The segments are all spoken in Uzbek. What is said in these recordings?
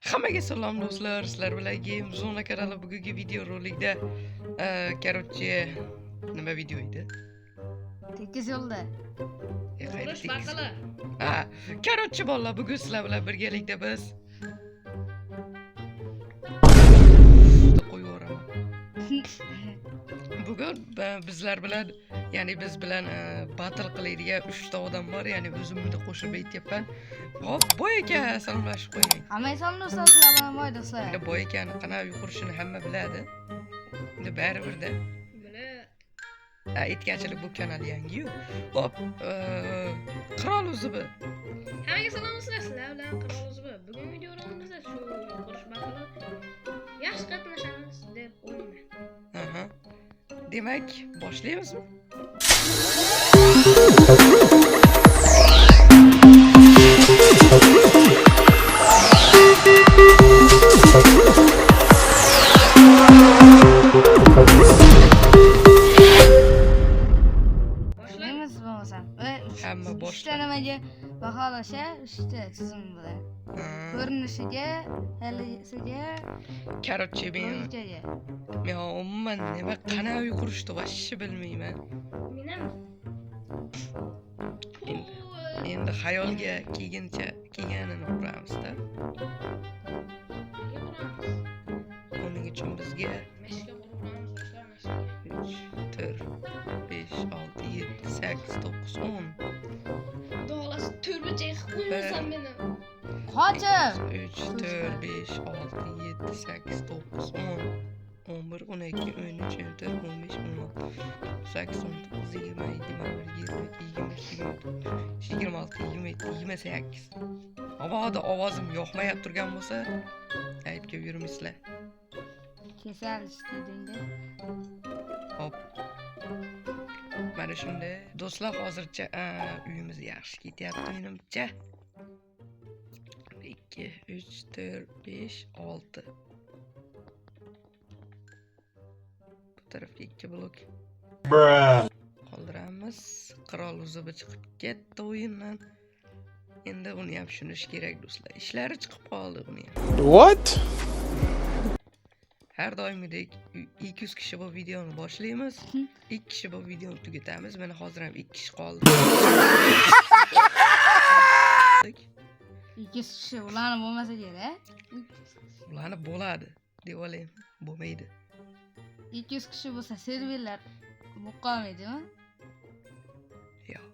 Hammaga salom do'stlar, sizlar bilan Game Zona kanali bugungi video rolikda короче, nima video edi? Tekis yo'lda. Qayerda Urush vaqtida. Короче bolalar, bugun sizlar bilan birgalikda biz qo'yaveraman. Bugun bizlar bilan, ya'ni biz bilan battle qiladigan 3 ta odam bor, ya'ni o'zimni qo'shib aytyapman. Hop, boy aka, salomlashib qo'ying. Hamma salom do'stlar, sizlar bilan boy do'stlar. Endi boy akani qanaqa yugurishini hamma biladi. Endi baribir-da. Aytganchilik bu kanal yangi-yu. Hop, qirol uzubi. Hammaga salom sizlar bilan Qirol Uzubi. Bugun video roligimizda shu urush vaqtida yaxshi qatnashamiz deb o'ylayman. Aha. Demak, boshlaymizmi? Boshlaymiz bo'lmasam. Hamma boshla. Uchta nimaga baholasha, uchta tizim bilan. Ko'rinishiga, halisiga, Короче, men umuman nima qanaqa yugurishni vashshi bilmayman. Menam Endi xayolga kelganini quramiz-da. Uning uchun bizga mashga quramiz do'stlar, mashga. 3, 4, 5, 6, 7, 8, 9, 10. Dolas turbicha qo'ymasam meni. Qochib. 3, 4, 5, 6, 7, 8, 9, 10. 11, 12, 13, 14, 15, 16, 18, 19, 20, 21, 22, 23, 24, 26, 27, 28. Mabodo ovozim yoqmayib turgan bo'lsa, aybga yurmaysizlar. Kesal istedingda. Hop. Mana shunday. Do'stlar, hozircha uyimiz yaxshi ketyapti menimcha. 2, 3, 4, 5, 6. Bu tarafga 2 blok qoldiramiz. Qirol uzubi chiqib ketdi o'yindan. Endi uni ham tushunish kerak do'stlar. Ishlari chiqib qoldi uni ham. What? Har doimgidek 200 kishi bu videoni boshlaymiz. 2 kishi bu videoni tugatamiz. Mana hozir ham 2 kishi qoldi. 2 kishi ularni bo'lmasa kerak. Ularni bo'ladi deb o'ylayman. Bo'lmaydi. 200 kishi bo'lsa serverlar qolmaydimi? Yo'q.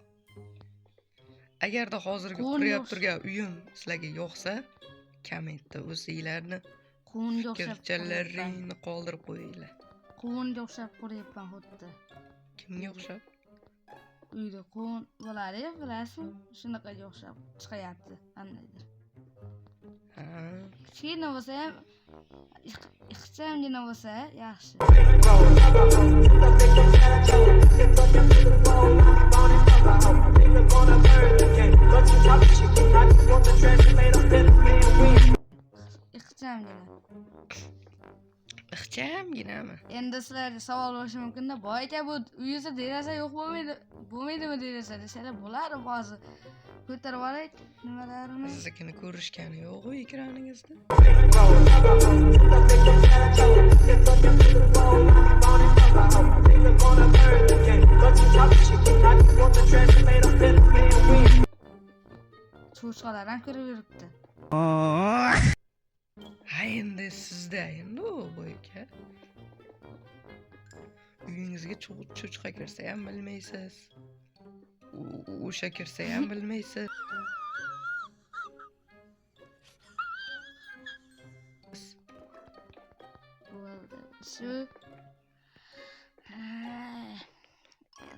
Agarda hozirgi Qo'l qurib yo'q. turgan uyim sizlarga yoqsa, kommentda o'zinglarni Quvunga o'xshab fikrlaringizni qoldirib qo'yinglar. Quvunga o'xshab quryapman xuddi. Kimga o'xshab? Uyda quvun bo'ladi-yu, bilasizmi? Shunaqaga o'xshab chiqayapti qandaydir. Ha. Kichkina bo'lsa ham, ixchamgina bo'lsa yaxshi. Ixchamgina. Ixchamginami? Endi sizlarga savol bo'lishi mumkin-da, boy aka bu uyingizda deraza yo'q bo'lmaydimi deraza desalar bo'ladi hozir. Ko'tarib olaylik nimalarini. Siznikini ko'rishgani yo'q-ku ekraningizda. Cho'chqalar ham kirib yuribdi. Ha, endi sizda endi u boy aka. Uyingizga cho'chqa kirsa ham bilmaysiz. O'sha kirsa ham bilmaysiz. Bo'ldi. Shu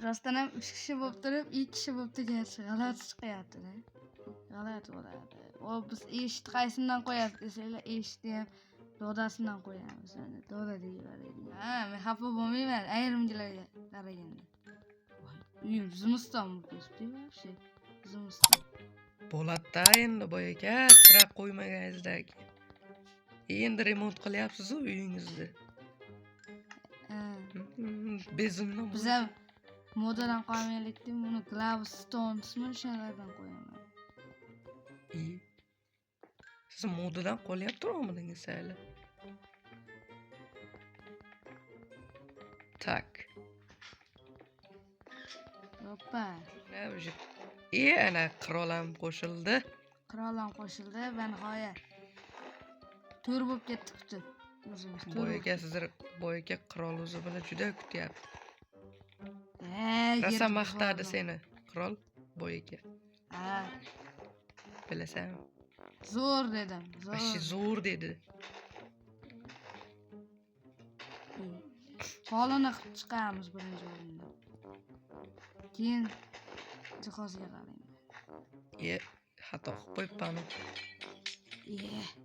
rostdan ham 3 kishi bo'lib turib, 2 kishi bo'lib turgach, g'alati chiqyapti-da. G'alati bo'ladi. O biz eshitni qaysidan qo'yapti desanglar, eshitni ham dodasidan qo'yamiz. Doda deyveradi. Ha, men xafa bo'lmayman ayrimlarga qaraganda. Uyim zimiston bo'libdi, вообще. Zimiston. Bo'ladi-da endi boy aka, chiroq qo'ymaganingizdek. Endi remont qilyapsiz-ku uyingizni. Bezimni Biz ham modadan qolmaylik deb buni Glav Stones'mi o'shalardan qo'yaman. Siz modadan qolyaptirmidingiz hali? Tak. Hoppa. Ne уже. Ana qirol ham qo'shildi. Qirol ham qo'shildi va nihoyat to'r bo'lib ketdi kutib. O'zimiz Boyga sizlar boyga qirol o'zi bilan juda kutyapti. yer Rosa buzib maqtadi oldim. seni qirol boyga. Ha, Bilasan? zo'r dedim. Ashi Zo'r. zo'r dedi. Polini qilib chiqamiz birinchi o'rinda. Keyin jihozga qarayman. Xato qilib qo'yibman.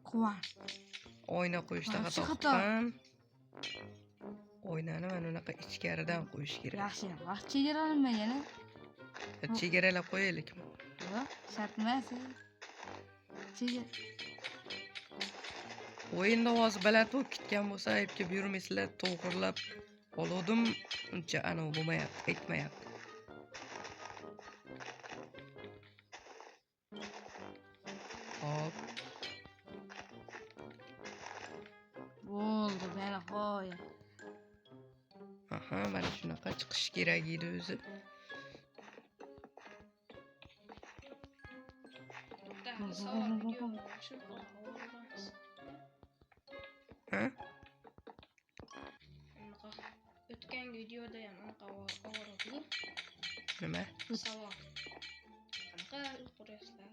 Quvon. Oyna qo'yishda Yaxshi xato xato. qilibman. Oynani mana unaqa ichkaridan qo'yish kerak. Yaxshi. Vaqt chegaralanmagani. Chegaralab qo'yaylikmi? Yo'q, shart emas. O'yinda ovozi baland bo'lib ketgan bo'lsa, aybga buyurmaysizlar, to'g'rilab oluvdim, uncha anavi bo'lmayapti, aytmayapti. Hop, Bo'ldi, meni qo'y. aha, mana shunaqa chiqish kerak edi o'zi. Ha? O'tgan videoda ham anaqa ovoraku. Nima? Savol. Qanaqa qurasizlar?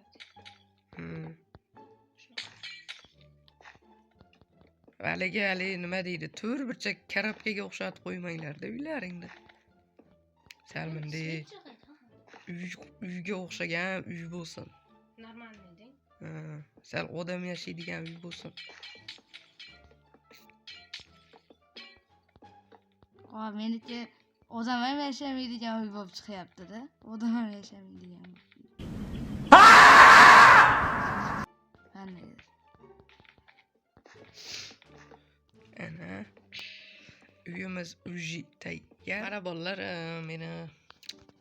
Haligi nima deydi? To'r burchak karobkaga o'xshatib qo'ymanglar-da uylaringda. Sal bunday uyga o'xshagan uy bo'lsin. Normalniy deng. Sal odam yashaydigan uy bo'lsin. Meniki odam ham yashamaydigan uy bo'lib chiqyapti-da. Odam ham yashamaydigan. Qanday? Ana uyimiz uji tayyor. Mana bolalar, meni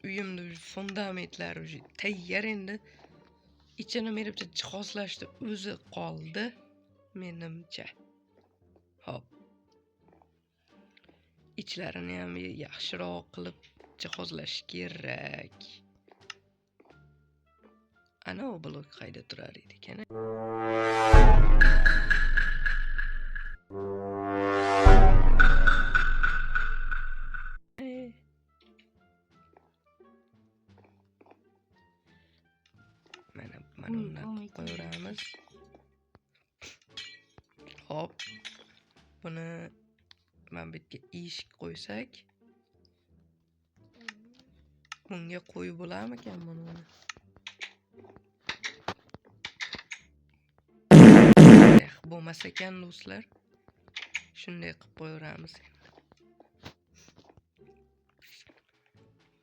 uyimni fundamentlari uji tayyor endi. Ichini menimcha jihozlashda o'zi qoldi, menimcha. Hop. İçlarini ham yaxshiroq qilib jihozlash kerak. Ana o blok qayda turar edi ekan? Mana uni qo'yamiz. Hop. Buni mana bu yerga eshik qo'ysak, bunga qo'yib bo'larmikan buni? Bo'lmas ekan do'stlar. Shunday qilib qo'yamiz endi.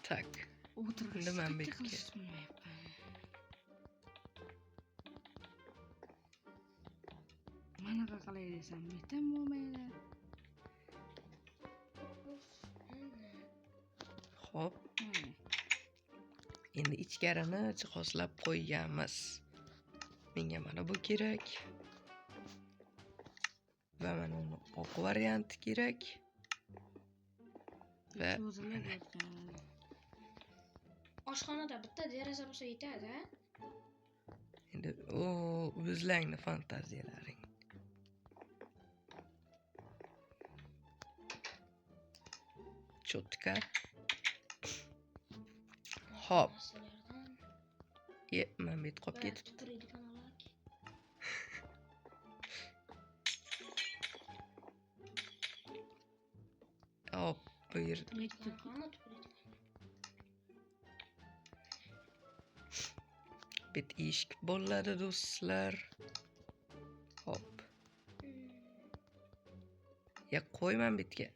Tak. Endi men bu yerga mana qilay desam, metam bo'lmaydi. Hop. Endi ichkarini jihozlab qo'yamiz. Menga mana bu kerak. Va mana uni oq varianti kerak. Va oshxonada bitta deraza bo'lsa yetadi, ha? endi o'zlaringni fantaziyalaring. Cho'tka. Hop. Men bet qolib ketibdi. Hop, bu yerda bit eshik bo'ladi do'stlar. Hop. Ya qo'yman bitga.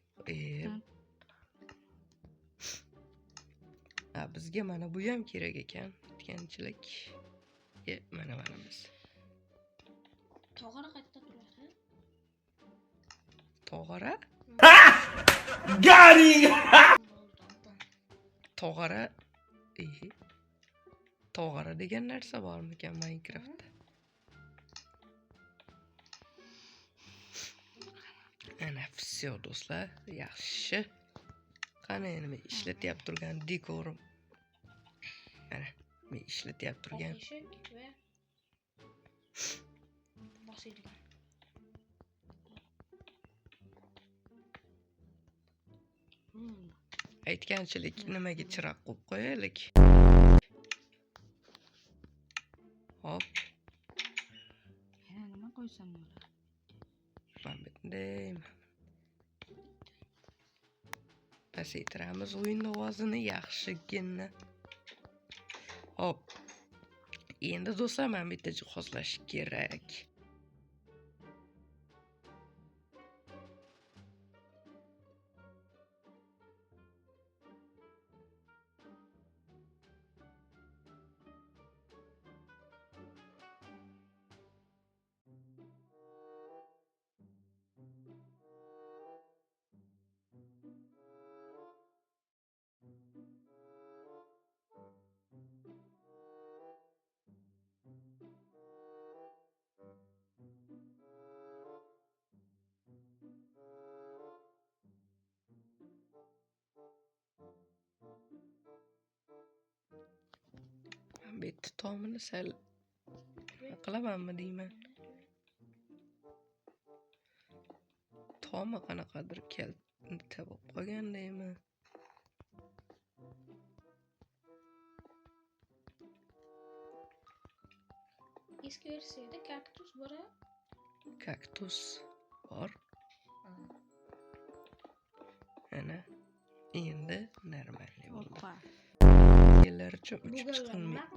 Bizga mana bu ham kerak ekan. Bitganchilik. Mana biz. Tog'ora qayerda turadi? Tog'ora? Gari! Tog'ora. Tog'ora degan narsa bormikan Minecraftda? Ana всё do'stlar, yaxshi. Qani endi men ishlatyap turgan dekorim. Ana, men ishlatyap turgan. Eshik ve basıyla. Aytganchilik nimaga chiroq qo'yib qo'yaylik. Hop, Yana nima qo'ysam bo'ladi? mana bunday. Pasaytiramiz o'yin ovozini yaxshigina. Hop. Endi do'stlar, men bitta jihozlash kerak. Men bitta tomini sal qilamanmi deyman. Tomi qanaqadir kalta bo'lib qolgandaymi? Eski versiyada kaktus bor. Kaktus bor. Ana, endi normal bo'ldi. Hoppa. Gellar uchun uchib chiqilmaydi.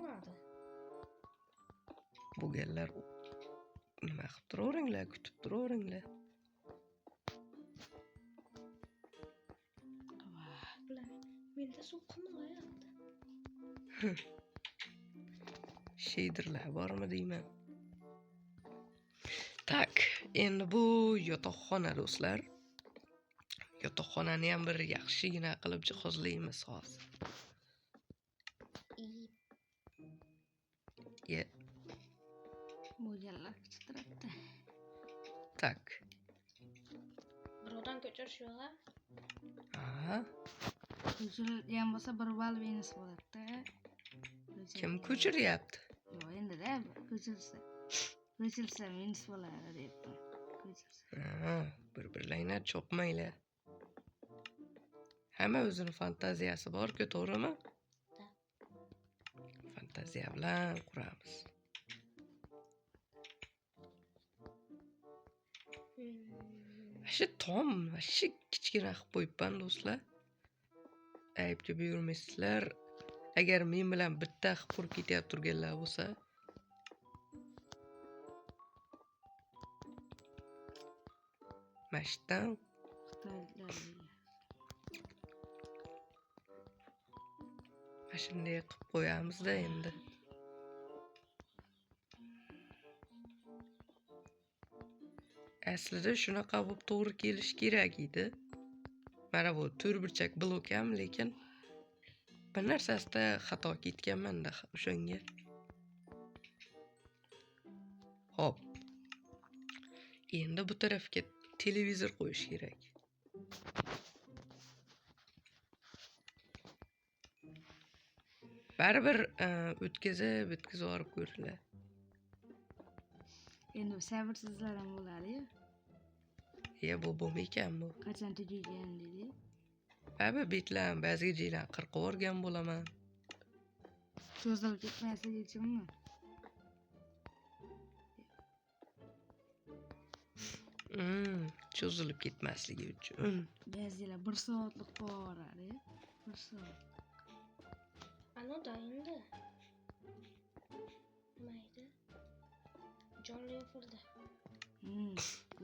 Bu gellar nima qilib turaveringlar, kutib turaveringlar. Menda suv qilmayapti. Shaderlar bormi deyman. Tak, endi bu yotoqxona do'stlar. Yotoqxonani ham bir yaxshigina qilib jihozlaymiz hozir. Mo'ljallar kichiktiribdi. Tak. Birovdan ko'chirish yo'q-a? Aha, Ko'chirilgan bo'lsa bir bal minus bo'ladi-da. kim ko'chiryapti? Yo'q, endi-da ko'chirsa minus bo'ladi debdim. Ko'chirsa. Ha, bir-birlaringlar cho'qmanglar. Hamma o'zini fantaziyasi bor-ku, to'g'rimi? Fantaziya bilan quramiz. Shu tom, shu kichkina qilib qo'yibman do'stlar. Aybga buyurmaysizlar. Agar men bilan bitta qilib qurib ketyapti turganlar bo'lsa, mashdan shunday qilib qo'yamiz-da endi. Aslida shunaqa bo'lib to'g'ri kelish kerak edi. Mana bu to'rtburchak blok ham, lekin bir narsasida xato ketganman-da o'shanga. Hop. Endi bu tarafga televizor qo'yish kerak. Baribir o'tkazib olib ko'ringlar. Endi sabrsizlar ham bo'ladi-yu. Bu bo'lmaykan bu. Qachon tugaygan dedi. Ba'zi betlar, ba'zi joylar qirqib o'rgan bo'laman. Cho'zilib ketmasligi uchunmi? Cho'zilib ketmasligi uchun. Ba'zilar 1 soatlik qo'yadi. 1 soat. Ano da endi. Mayda. Jonli efirda.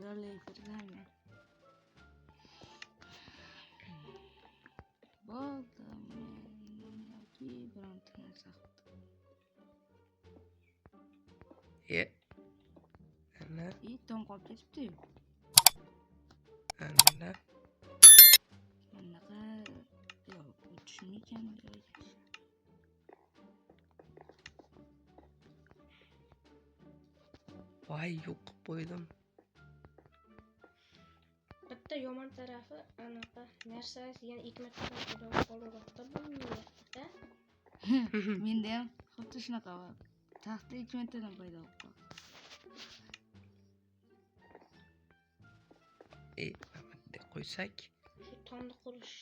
Jonli efirda. Bo'ldi. Yoki bironta narsa qildim. Ana. Tom qolib ketibdi-yu. Ana. Bunaqa yo'q, tushmaykan joyga. Voy, yo'q qo'ydim. bitta yomon tarafi anaqa narsa yana 2 martadan qolroqda bo'lmayapti-da. Menda ham xuddi shunaqa bor. Taxta 2 martadan paydo bo'lib qoldi. Mana qo'ysak. Shu tomni qurish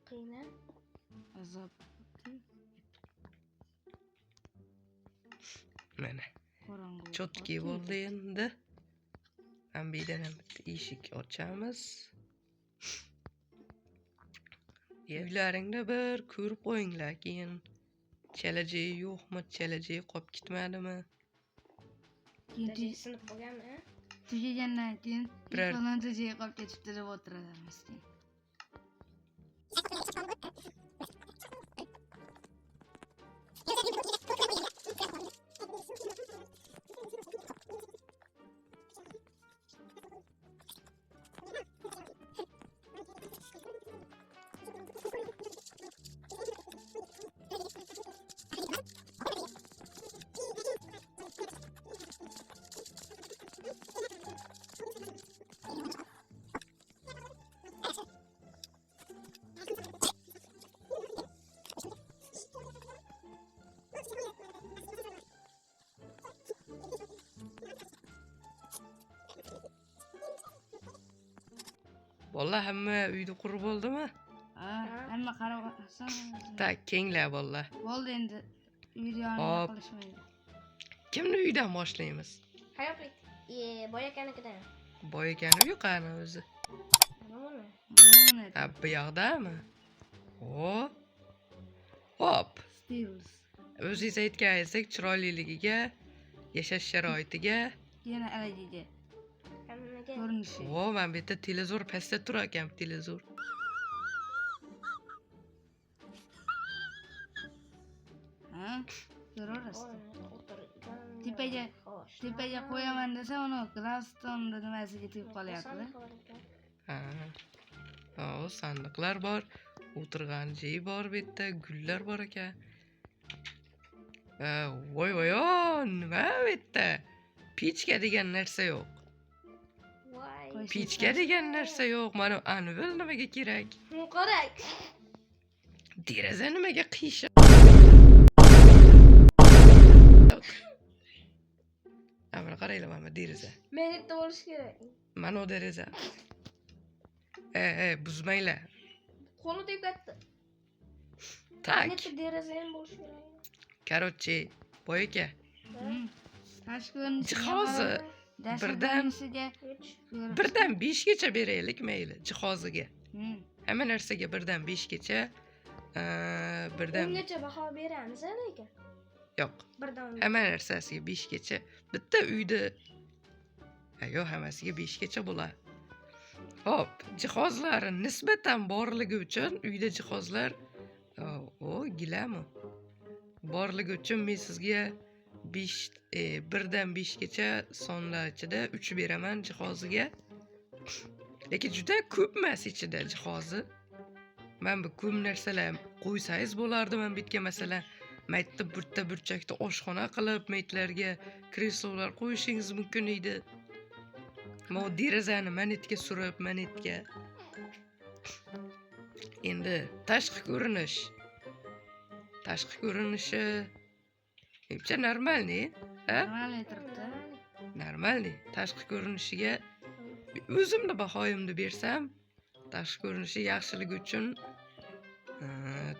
qiyin. Azob. Mana Qorong'u. chotki bo'ldi endi. Ham bitta eshik ochamiz. Uylaringda bir ko'rib qo'yinglar, keyin kelajayi yo'qmi, kelajayi qolib ketmadimi? Keyin sinib qolganmi? Tugagandan keyin Biror- faloncha joyga qolib ketibdi deb o'tiraveramiz keyin. Vallahi hamma uyda qurib bo'ldimi? Ha, hamma qarab Tak, kenglar vallahi. bo'ldi endi. Videoni Hop. qilishmaydi. Kimni uydan boshlaymiz? Hayotlik. Boyakanikidan. Boy ekani uy qani o'zi? Nima? Mana Ha, bu yoqdami? Hop. Steels. O'zingiz aytganingizdek chiroyliligiga, yashash sharoitiga. Yana alagiga. Hammaga Ko'rinishi. Men bu yerda televizor pastda turar ekan, televizor. Ha? Ko'raverasiz. o'tirgan. Tepaga qo'yaman desa, uni Glastonda nimasiga tegib qolyapti. O, sandiqlar bor, o'tirgan joyi bor bu yerda, gullar bor ekan. Voy, nima bu yerda? Pechka degan narsa yo'q. Voy. Pechka degan narsa yo'q. Mana anvil nimaga kerak? Qo'rak. Deraza nimaga qiyshiq? Mana qaranglar, mana deraza. Men yerda bo'lish kerak. Mana o deraza. Buzmanglar. Qo'li tegadi. Tak. Yerda deraza ham bo'lish kerak. Короче, boy aka. Tashqi ko'rinishi. Jihozi birdan- birdan 5 gacha beraylik mayli jihoziga. Hamma narsaga birdan 5 gacha. Birdan Ungacha baho beramiz lekin. yo'q. Birdan. Hamma narsasiga 5 gacha. Bitta uyda yo'q, hammasiga 5 gacha bo'ladi. Hop, jihozlari nisbatan borligi uchun uyda jihozlar gilami. Borligi uchun men sizga 1dan 5 gacha sonlar ichida 3 beraman jihoziga. Lekin juda ko'p emas ichida jihozi. Men bu ko'p narsalar qo'ysangiz bo'lardi. Men bitga masalan maytda bitta burchakda oshxona qilib, maytlarga kreslolar qo'yishingiz mumkin edi. Men derazani manetga surib, manetga. Endi tashqi ko'rinish. Tashqi ko'rinishi hechcha normalniy, ha? Normalniy turibdi. Normalniy. Tashqi ko'rinishiga o'zimni bahoyimni bersam, tashqi ko'rinishi yaxshiligi uchun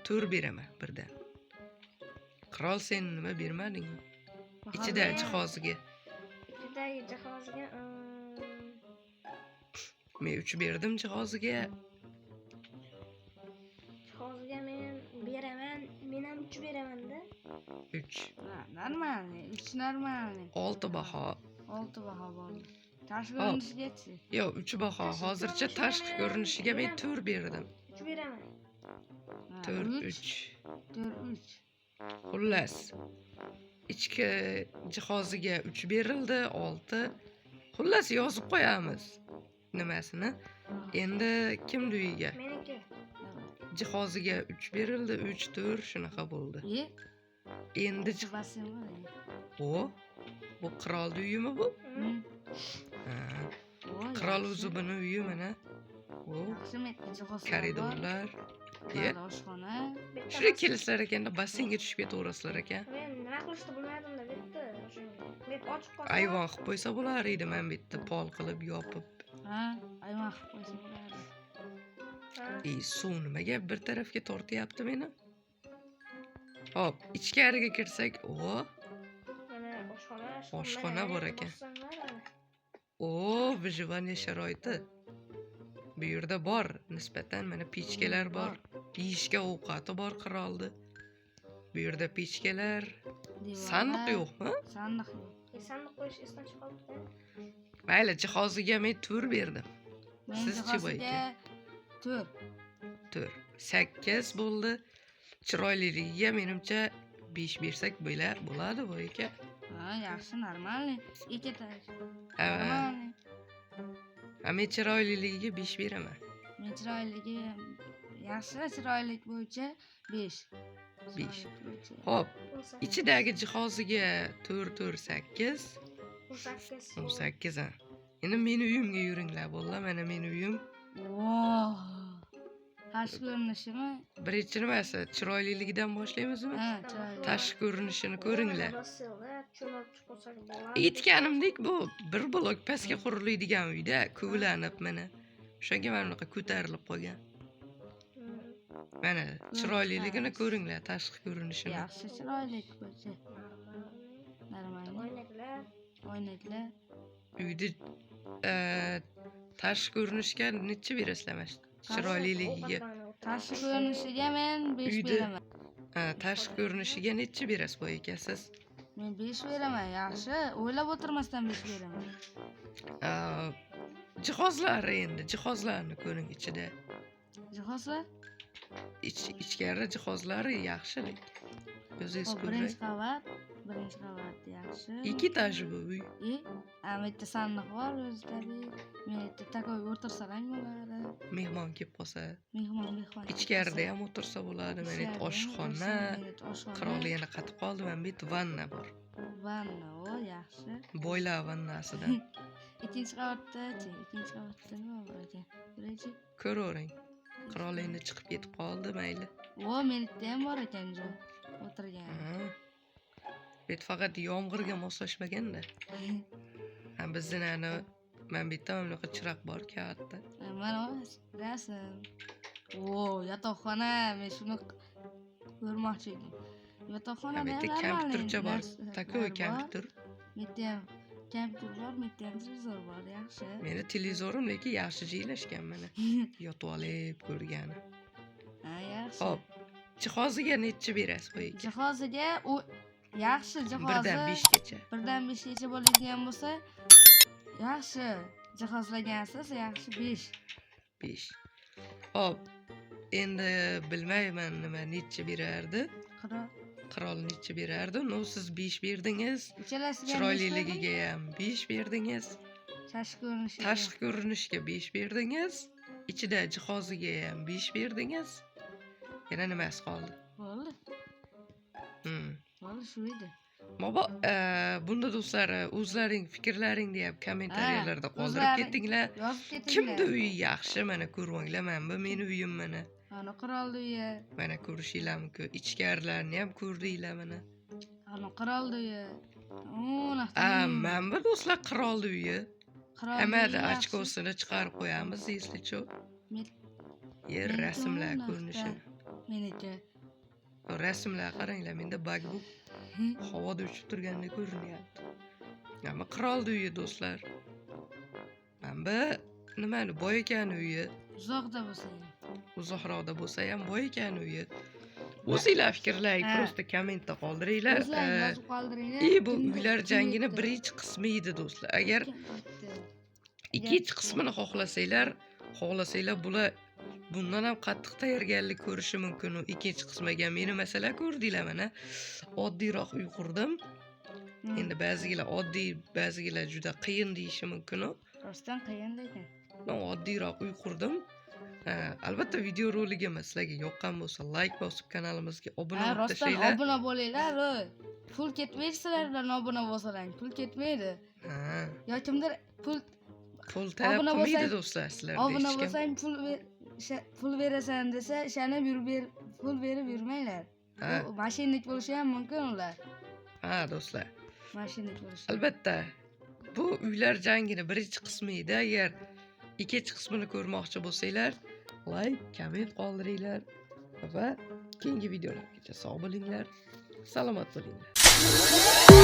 4 beraman birdan. Qirol, sen nima bermading? Ichida jihoziga. Ichidagi jihoziga Men 3 berdim jihoziga. Jihoziga men beraman. Men ham 3 beraman-da. 3. Normalniy. 3 normalniy. 6 baho. 6 baho bo'ldi. Tashqi ko'rinishigachi? Yo'q, 3 baho. Hozircha tashqi ko'rinishiga men 4 berdim. 3 beraman. 4 3. 4 3. Xullas. Ichki jihoziga 3 berildi, 6. Xullas yozib qo'yamiz. Nimasini? Endi kimning uyiga? Meniki. Jihoziga 3 berildi, 3 4 shunaqa bo'ldi. Endi bu qirolning uyimi bu? Qirol o'zi buni uyi mana. O Yaxshi metda jihozlar bor. koridorlar. Qurol oshxona. Shunga kelisizlar ekanda basseynga tushib ketaverasizlar ekan. Men nima qilishni bilmadim-da, bitta o'shanga. Men ochiq qolsa. Ayvon qilib qo'ysa bo'lar edi, men bitta pol qilib yopib. Ha, ayvon qilib qo'ysa bo'ladi. Ha. Suv nimaga bir tarafga tortyapti meni? Hop, ichkariga kirsak, Mana oshxona. Oshxona bor ekan. Vyjivaniya sharoiti. Bu yerda bor, nisbatan mana pechkalar bor. Yeyishga ovqati bor qirolni. Bu yerda pechkalar, sandiq yo'qmi? Sandiq yo'q. Sandiq qo'yish esdan chiqib qolibdi. Mayli, jihoziga men 4 berdim. Men Sizchi bu jihozga 4. 4. 8 bo'ldi. Chiroyliligiga menimcha 5 bersak bo'ladi bu ekan. Ha, yaxshi, normalniy. Ikkita. Ha, Normalniy. men chiroyliligiga 5 beraman. Men chiroyligi yaxshi, chiroylik bo'yicha 5. 5. Hop, ichidagi jihoziga 4 8 18 ha. Endi meni uyimga yuringlar, bo'ldi. Mana meni uyim. Voh. Tashqi ko'rinishimi? Birinchi nimasi, chiroyliligidan boshlaymizmi? Ha, chiroyli. Tashqi ko'rinishini ko'ringlar. Cho'mib chiqsa bo'ladi. Aytganimdek bu bir blok pastga quriladigan uyda kuvlanib mana. O'shanga mana bunaqa ko'tarilib qolgan. Mana chiroyliligini ko'ringlar, tashqi ko'rinishini. Yaxshi, chiroylik bo'yicha. Normalniy. Oynaklar. Oynaklar. Uyni tashqi ko'rinishga necha berasizlar mana chiroyliligiga? Tashqi ko'rinishiga men 5 Uyda- beraman. Tashqi ko'rinishiga necha berasiz bu ekasiz? Men 5 beraman, yaxshi. O'ylab o'tirmasdan 5 beraman. Jihozlari endi, jihozlarni ko'ring ichida. Jihozlar? Ichkari jihozlari yaxshilik. O'zingiz ko'ring. Birinchi qavat yaxshi. 2 etaj bu uy. Bitta sandiq bor o'zi tabiiy. Men takoy o'tirsalang bo'ladi. Mehmon kelib qolsa, Mehmon. ichkarida ham o'tirsa bo'ladi. Mana bu oshxona. Qirol yana qatib qoldi, mana bu vanna bor. Vanna, o yaxshi. Boylar vannasida. Ikkinchi qavatda nima bor ekan? Birinchi. Ko'ravering. Qirol endi chiqib ketib qoldi, mayli. O, menida ham bor ekan joy. O'tirgan. Bet faqat yomg'irga moslashmaganda. Bizning men bitta bunaqa chiroq bor katta. Mana rasm. O, yotoqxona, men shuni ko'rmoqchi edim. Yotoqxona Bitta kompyutercha bor. Takoy kompyuter. Bitta ham kompyuter bor, bitta ham televizor bor, yaxshi. Meni televizorim lekin yaxshi joylashgan mana. Yotib olib ko'rgani. Ha, yaxshi. Hop. Jihoziga necha berasiz bu ekan? Jihoziga u yaxshi jihozi. 1 dan 5 gacha. 1 dan 5 gacha bo'ladigan bo'lsa, yaxshi. Jihozlagansiz, yaxshi 5. 5. Hop. Endi bilmayman nima necha berardi? Qirol necha berardi? No, siz 5 berdingiz. Uchalasiga Chiroyliligiga ham 5 berdingiz. Tashqi ko'rinishga 5 berdingiz. Ichida jihoziga ham 5 berdingiz. Yana nimasi qoldi? Bo'ldi. Bo'ldi, shu edi. Bunda do'stlar, o'zlaring fikrlaringni ham kommentariyalarda qoldirib ketinglar. Yozib ketinglar. Kimda uyi yaxshi? Mana ko'rmanglar, mana bu meni uyim mana. Ana qirolni uyi. Mana ko'rishinglar mumkin. Ichkarilarni ham ko'rdinglar mana. Ana qirolni uyi. Mana bu do'stlar qirolni uyi. Hamada ochkosini chiqarib qo'yamiz, eslichu. Rasmlar ko'rinishi. Meniki. Rasmlar qaranglar, menda bug bu. Havoda uchib turgandek ko'rinyapti. Mana qirolni uyi do'stlar. Mana bu nimani boy ekan uyi. Uzoqda bo'lsa ham. Uzoqroqda bo'lsa ham boy ekan uyi. O'zinglar fikrlang, prosta kommentda qoldiringlar. O'zlaringiz yozib qoldiringlar. Bu uylar jangini birinchi qismi edi do'stlar. Agar ikkinchi qismini xohlasanglar, bular bundan ham qattiq tayyorgarlik ko'rishi mumkin. Ikkinchi qismiga meni masalan ko'rdinglar mana. Oddiyroq uy qurdim. Endi ba'zilar oddiy, ba'zilar juda qiyin deyishi mumkin. Rostdan qiyin lekin. Men oddiyroq uy qurdim. Albatta video roligimiz sizlarga yoqqan bo'lsa, like bosib kanalimizga obuna bo'lib Rostdan tashlaylar. obuna bo'linglar. Pul ketmaydi sizlardan obuna bo'lsalar, pul ketmaydi. Yo kimdir pul Pul talab Obuna qilmaydi bo'lsang- do'stlar sizlarda Obuna hech kim. bo'lsang pul berasan desa, shanab pul berib yurmanglar. Ha, Bu mashinnik bo'lishi ham mumkin ular. ha do'stlar. Mashinnik bo'lishi. Albatta bu uylar jangini birinchi qismi edi. Agar ikkinchi qismini ko'rmoqchi bo'lsanglar, like, komment qoldiringlar va keyingi videolargacha sog' bo'linglar, salomat bo'linglar.